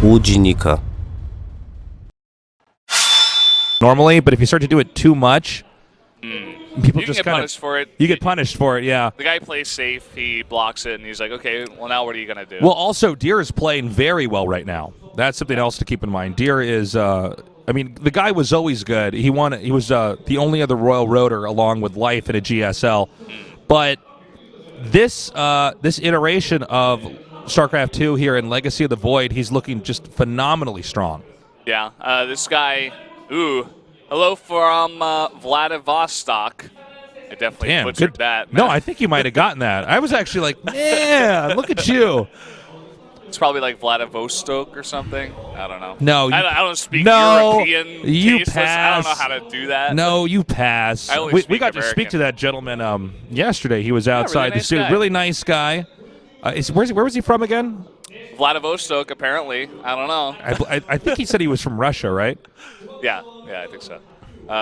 Łudzinika. Normally, but if you start to do it too much, people just get punished for it. You get punished for it, yeah. The guy plays safe, he blocks it, and he's like, okay, well, now what are you going to do? Well, also, Deer is playing very well right now. That's something else to keep in mind. Deer is, I mean, the guy was always good. He was the only other Royal Roader along with Life in a GSL. But this iteration of StarCraft 2 here in Legacy of the Void, he's looking just phenomenally strong. Yeah, this guy, hello from Vladivostok. I definitely butchered that. No, I think you might have gotten that. I was actually like, man, look at you. It's probably like Vladivostok or something. I don't know. No, I don't speak European. You tasteless. pass. I don't know how to do that. No, you pass. We got to speak to that gentleman yesterday. He was outside really the nice studio. guy. Really nice guy. Where was he from again? Vladivostok, apparently. I don't know. I think he said he was from Russia, right? Yeah, I think so.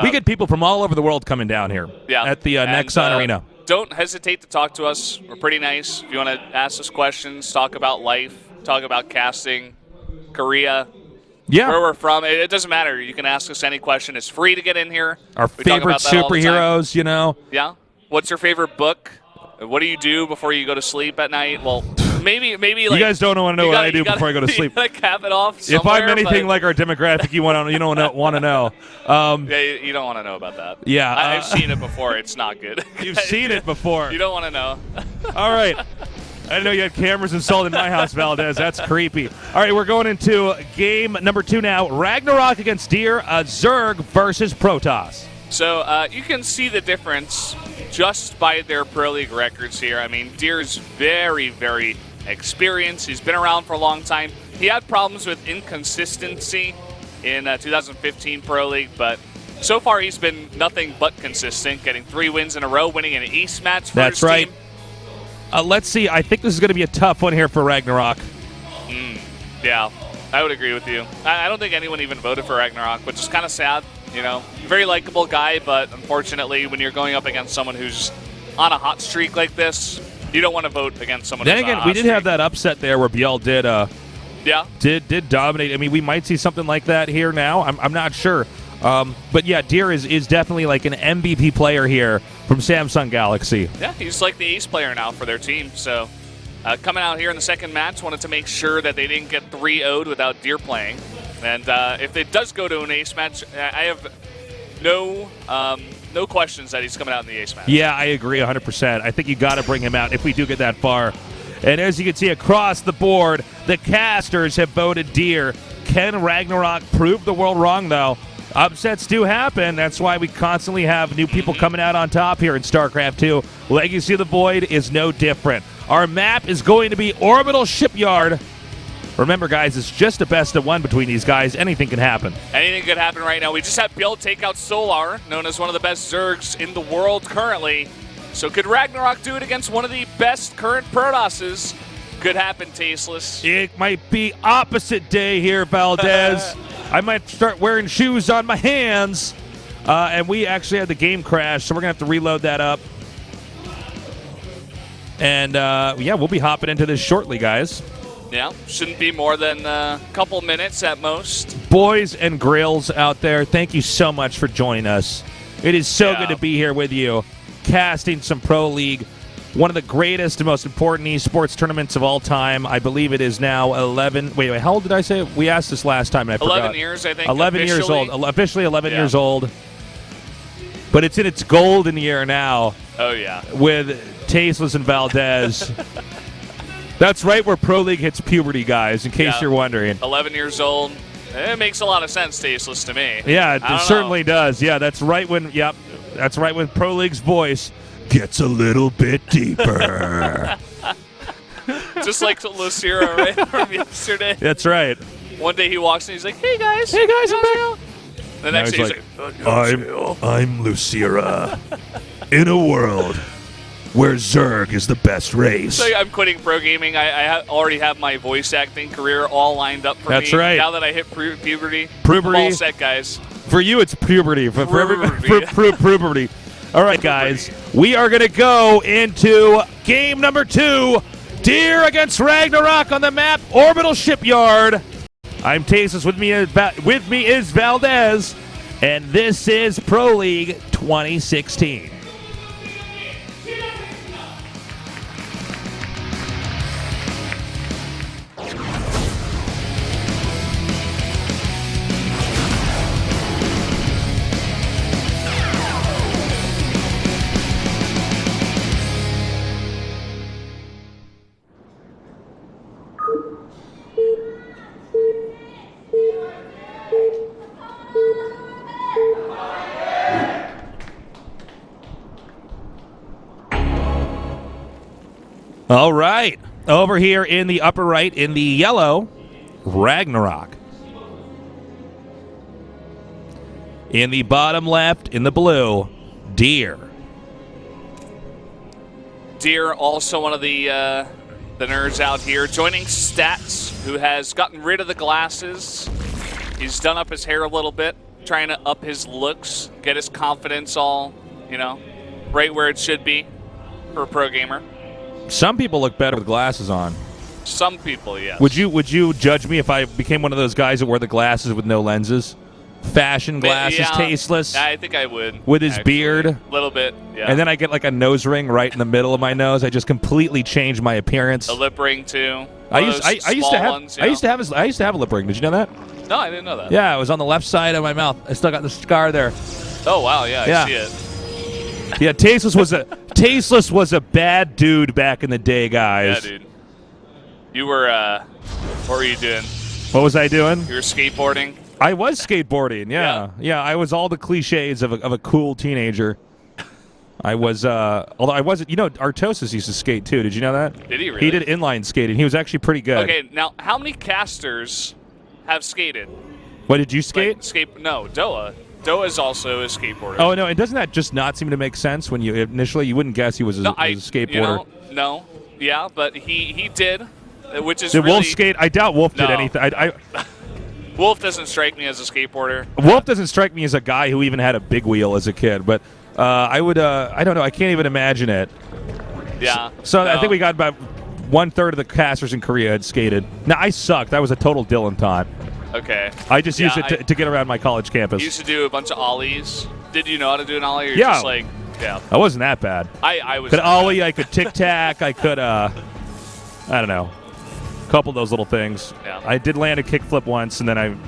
We get people from all over the world coming down here at the Nexon Arena. Don't hesitate to talk to us. We're pretty nice. If you want to ask us questions, talk about life, talk about casting, Korea, where we're from, it doesn't matter. You can ask us any question. It's free to get in here. Our favorite superheroes, you know. Yeah. What's your favorite book? What do you do before you go to sleep at night? Well, maybe like you guys don't want to know what I do before I go to sleep. You gotta cap it off somewhere, if I'm anything like our demographic, you don't want to know. Yeah, you don't want to know about that. Yeah, I've seen it before. It's not good. You've seen it before. You don't want to know. All right. I didn't know you had cameras installed in my house, Valdez. That's creepy. All right, we're going into game number 2 now. RagnaroK against Deer, Zerg versus Protoss. So you can see the difference just by their Pro League records here. I mean, Deer's very, very experienced. He's been around for a long time. He had problems with inconsistency in 2015 Pro League, but so far he's been nothing but consistent, getting 3 wins in a row, winning an East match for his team. Let's see. I think this is going to be a tough one here for RagnaroK. Yeah, I would agree with you. I don't think anyone even voted for RagnaroK, which is kind of sad. You know, very likable guy, but unfortunately, when you're going up against someone who's on a hot streak like this, you don't want to vote against someone. Then again, we did have that upset there where Biel did dominate. I mean, we might see something like that here now. I'm not sure, but yeah, Deer is definitely like an MVP player here from Samsung Galaxy. Yeah, he's like the ace player now for their team. So coming out here in the second match, wanted to make sure that they didn't get 3-0'd without Deer playing. And if it does go to an ace match, I have no questions that he's coming out in the ace match. Yeah, I agree 100%. I think you got to bring him out if we do get that far. And as you can see across the board, the casters have voted Deer. Can RagnaroK prove the world wrong, though? Upsets do happen. That's why we constantly have new people coming out on top here in StarCraft 2. Legacy of the Void is no different. Our map is going to be Orbital Shipyard. Remember, guys, it's just a best of 1 between these guys. Anything can happen. Anything could happen right now. We just had Biel take out Solar, known as one of the best Zergs in the world currently. So could RagnaroK do it against one of the best current Protosses? Could happen, Tasteless. It might be opposite day here, Valdez. I might start wearing shoes on my hands. And we actually had the game crash, so we're going to have to reload that up. And, yeah, we'll be hopping into this shortly, guys. Yeah, shouldn't be more than a couple minutes at most. Boys and grills out there, thank you so much for joining us. It is so good to be here with you, casting some Pro League, one of the greatest and most important esports tournaments of all time. I believe it is now 11. Wait, how old did I say? We asked this last time, and I forgot. 11 years, I think. 11 years old. Officially 11 years old. But it's in its golden year now. Oh, yeah. With Tasteless and Valdez. That's right where Pro League hits puberty, guys, in case you're wondering. 11 years old. It makes a lot of sense, Tasteless, to me. Yeah, it certainly does. Yeah, that's right when, that's right when Pro League's voice gets a little bit deeper. Just like Lucira, right, from yesterday. That's right. One day he walks in, he's like, hey, guys. Hey, guys, I'm back. The next day he's like, I'm Lucira. In a world where Zerg is the best race. So I'm quitting pro gaming. I already have my voice acting career all lined up for me. That's right. Now that I hit puberty. I'm all set, guys. For you, it's puberty. For puberty. All right, guys. We are going to go into game number 2. Deer against RagnaroK on the map, Orbital Shipyard. I'm Tasteless. With me is Valdez, and this is Pro League 2016. All right, over here in the upper right, in the yellow, RagnaroK. In the bottom left, in the blue, Deer. Deer, also one of the nerds out here, joining Stats, who has gotten rid of the glasses. He's done up his hair a little bit, trying to up his looks, get his confidence all, right where it should be for a pro gamer. Some people look better with glasses on. Some people, yes. Would you judge me if I became one of those guys that wore the glasses with no lenses? Fashion glasses, yeah, tasteless. I think I would. With his beard. A little bit, yeah. And then I get like a nose ring right in the middle of my nose. I just completely change my appearance. A lip ring too. I used to have a lip ring. Did you know that? No, I didn't know that. Yeah, it was on the left side of my mouth. I still got the scar there. Oh wow, yeah. I see it. Yeah, Tasteless was a bad dude back in the day, guys. Yeah, dude. You were what were you doing? What was I doing? You were skateboarding. I was skateboarding. Yeah. I was all the cliches of a cool teenager. I was, although I wasn't. Artosis used to skate too. Did you know that? Did he really? He did inline skating. He was actually pretty good. Okay, now how many casters have skated? What did you skate? No, Doa. Doa is also a skateboarder. Oh no, and doesn't that just not seem to make sense when you initially you wouldn't guess he was a skateboarder? No, yeah, but he did, which is did really, Wolf skate? I doubt Wolf did anything. Wolf doesn't strike me as a skateboarder. Wolf doesn't strike me as a guy who even had a big wheel as a kid, but I would. I don't know. I can't even imagine it. Yeah. So no. I think we got about 1/3 of the casters in Korea had skated. Now I sucked. I was a total Dylan Todd. Okay. I just used it to get around my college campus. You used to do a bunch of ollies. Did you know how to do an ollie? Or Yeah. Just like, yeah. I wasn't that bad. I was. Could ollie. I could tic tac. I could. I don't know. A couple of those little things. Yeah. I did land a kickflip once, and then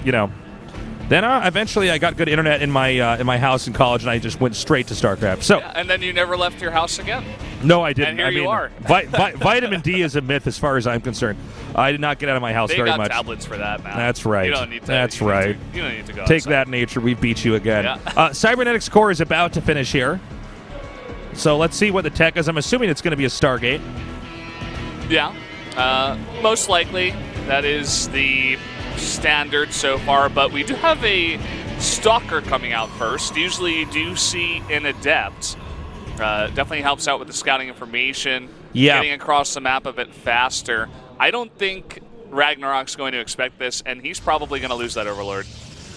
Then eventually I got good internet in my house in college, and I just went straight to Starcraft. So, yeah, and then you never left your house again. No, I didn't. And here you are. Vitamin D is a myth as far as I'm concerned. I did not get out of my house very much. They got tablets for that, man. That's right. You don't need to. That's right. You don't need to go Take outside. that, nature. We beat you again. Yeah. Cybernetics Core is about to finish here. So let's see what the tech is. I'm assuming it's going to be a Stargate. Yeah. Most likely that is the standard so far, but we do have a Stalker coming out first. Usually you do see an Adept. Definitely helps out with the scouting information, getting across the map a bit faster. I don't think RagnaroK's going to expect this, and he's probably going to lose that Overlord.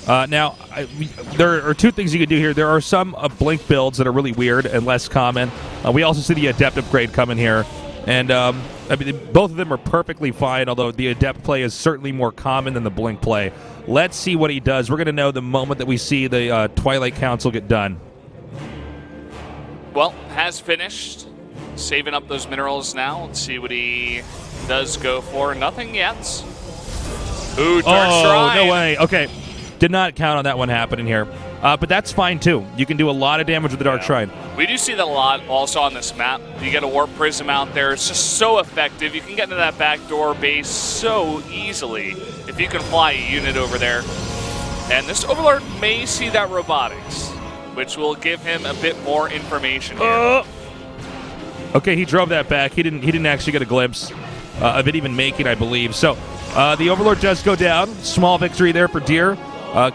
Now, there are two things you can do here. There are some Blink builds that are really weird and less common. We also see the Adept upgrade coming here. And both of them are perfectly fine, although the Adept play is certainly more common than the Blink play. Let's see what he does. We're going to know the moment that we see the Twilight Council get done. Well, has finished. Saving up those minerals now. Let's see what he does go for. Nothing yet. Ooh, Dark Shrine. No way. Okay. Did not count on that one happening here. But that's fine, too. You can do a lot of damage with the Dark Shrine. We do see that a lot also on this map. You get a Warp Prism out there. It's just so effective. You can get into that backdoor base so easily if you can fly a unit over there. And this Overlord may see that robotics, which will give him a bit more information here. Okay, he drove that back. He didn't actually get a glimpse of it even making, I believe. So the Overlord does go down. Small victory there for Deer.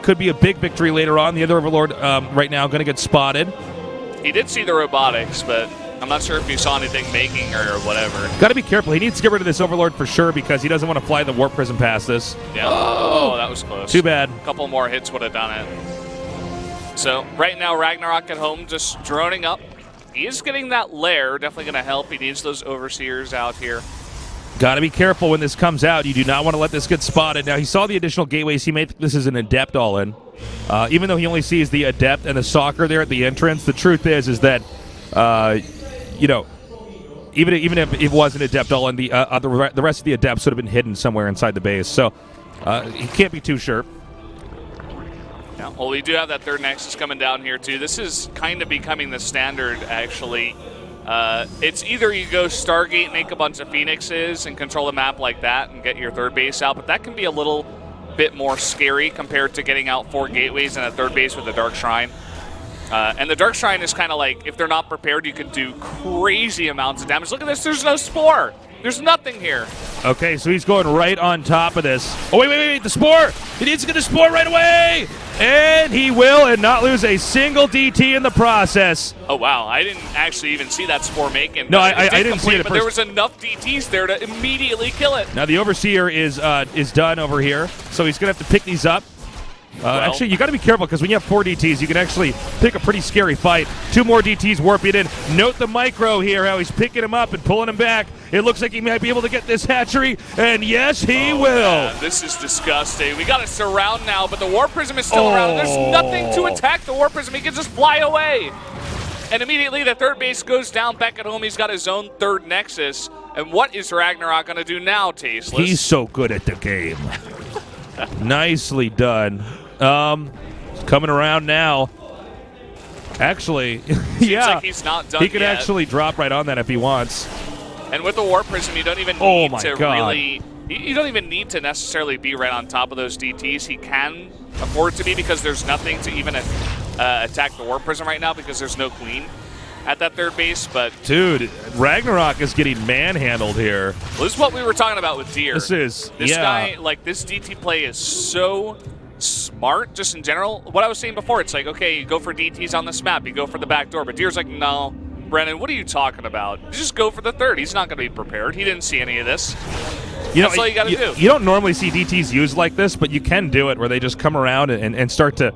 Could be a big victory later on. The other Overlord right now going to get spotted. He did see the robotics, but I'm not sure if he saw anything making or whatever. Got to be careful. He needs to get rid of this Overlord for sure because he doesn't want to fly the Warp Prism past this. Yeah. Oh, that was close. Too bad. A couple more hits would have done it. So right now, RagnaroK at home just droning up. He is getting that lair. Definitely going to help. He needs those Overseers out here. Got to be careful when this comes out. You do not want to let this get spotted. Now, he saw the additional gateways. He may think this is an Adept all-in. Even though he only sees the Adept and the Soccer there at the entrance, the truth is that, you know, even if it was an Adept all-in, the rest of the Adepts would have been hidden somewhere inside the base. So he can't be too sure. Yeah, well, we do have that third Nexus coming down here, too. This is kind of becoming the standard, actually. It's either you go Stargate, make a bunch of Phoenixes, and control the map like that and get your third base out, but that can be a little bit more scary compared to getting out 4 gateways and a third base with a Dark Shrine. And the Dark Shrine is kind of like, if they're not prepared, you can do crazy amounts of damage. Look at this, there's no Spore. There's nothing here. Okay, so he's going right on top of this. Oh, wait, the Spore! He needs to get the Spore right away! And he will, and not lose a single DT in the process. Oh, wow, I didn't actually even see that Spore making. No, I didn't see it at but there was enough DTs there to immediately kill it. Now the Overseer is done over here, so he's going to have to pick these up. Actually, you got to be careful because when you have 4 DTs, you can actually pick a pretty scary fight. 2 more DTs warping in. Note the micro here, how he's picking him up and pulling him back. It looks like he might be able to get this hatchery, and yes, he will. Man, this is disgusting. We got to surround now, but the Warp Prism is still around. There's nothing to attack the Warp Prism. He can just fly away. And immediately the third base goes down. Back at home, he's got his own third Nexus. And what is RagnaroK going to do now, Tasteless? He's so good at the game. Nicely done. Coming around now. Actually, yeah. Like he's not done he could yet. actually drop right on that if he wants. And with the Warp Prism, you don't even need to really... You don't even need to necessarily be right on top of those DTs. He can afford to be because there's nothing to even attack the Warp Prism right now because there's no Queen at that third base, but... Dude, RagnaroK is getting manhandled here. Well, this is what we were talking about with Deer. This guy, like, this DT play is so smart, just in general. What I was saying before, it's like, okay, you go for DTs on this map, you go for the back door, but Deer's like, no, Brennan, what are you talking about? You just go for the third. He's not going to be prepared. He didn't see any of this. That's all you got to do. You don't normally see DTs used like this, but you can do it where they just come around and start to...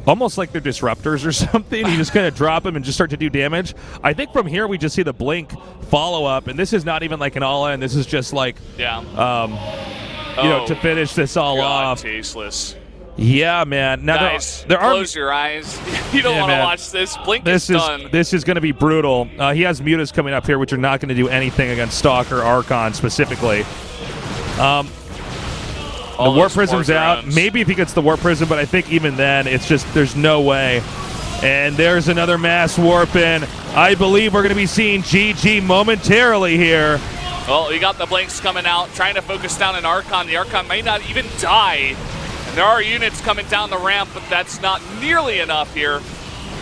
Almost like they're disruptors or something. You just kind of drop them and just start to do damage. I think from here we just see the blink follow-up, and this is not even like an all-in. This is just like, you know, to finish this all off. Tasteless. Yeah, man. Now guys, there are close your eyes. You don't want to watch this. Blink is done. This is going to be brutal. He has mutas coming up here, which are not going to do anything against Stalker, Archon specifically. The Warp Prism's out. Maybe if he gets the Warp Prism, but I think even then, it's just, there's no way. And there's another mass warp in. I believe we're going to be seeing GG momentarily here. Well, you got the blinks coming out, trying to focus down an Archon. The Archon may not even die. And there are units coming down the ramp, but that's not nearly enough here.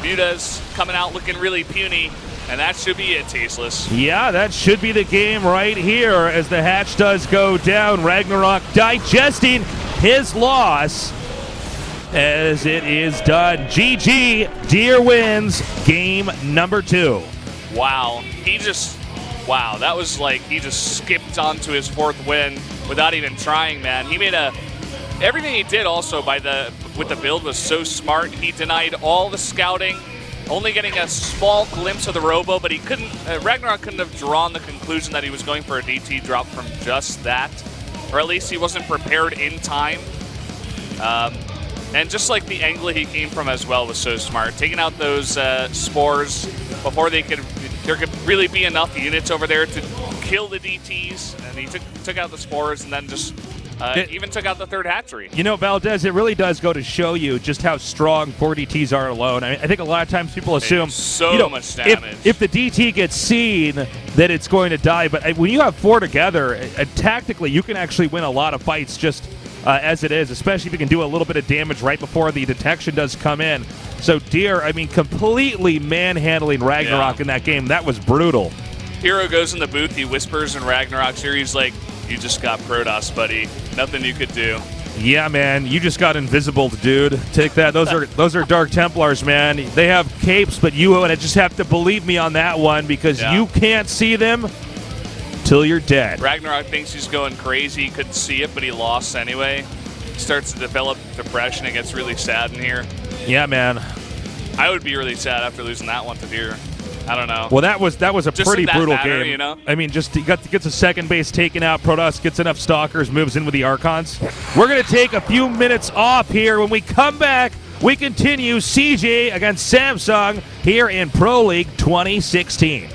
Muta's coming out looking really puny. And that should be it, Tasteless. Yeah, that should be the game right here as the hatch does go down. RagnaroK digesting his loss as it is done. GG, Deer wins game number 2. Wow. Wow, that was like he just skipped onto his 4th win without even trying, man. He made everything he did also with the build was so smart. He denied all the scouting. Only getting a small glimpse of the Robo, but he couldn't. RagnaroK couldn't have drawn the conclusion that he was going for a DT drop from just that, or at least he wasn't prepared in time. And just like the angle he came from as well was so smart, taking out those spores before there could really be enough units over there to kill the DTs, and he took out the spores and then just. Even took out the third hatchery. You know, Valdez, it really does go to show you just how strong 4 DTs are alone. I mean, I think a lot of times people assume much damage. If the DT gets seen, that it's going to die. But when you have 4 together, tactically, you can actually win a lot of fights just as it is, especially if you can do a little bit of damage right before the detection does come in. So Deer, I mean, completely manhandling RagnaroK in that game. That was brutal. Hero goes in the booth, he whispers in RagnaroK's ear, he's like, you just got Protoss, buddy. Nothing you could do. Yeah, man, you just got invisible, dude. Take that. Those are Dark Templars, man. They have capes, but you just have to believe me on that one because you can't see them till you're dead. RagnaroK thinks he's going crazy. He couldn't see it, but he lost anyway. He starts to develop depression. It gets really sad in here. Yeah, man. I would be really sad after losing that one to Deer. I don't know. Well, that was a Just pretty in that brutal matter, game. you know? I mean, just he gets a second base taken out. Protoss gets enough stalkers, moves in with the Archons. We're going to take a few minutes off here. When we come back, we continue CJ against Samsung here in Pro League 2016.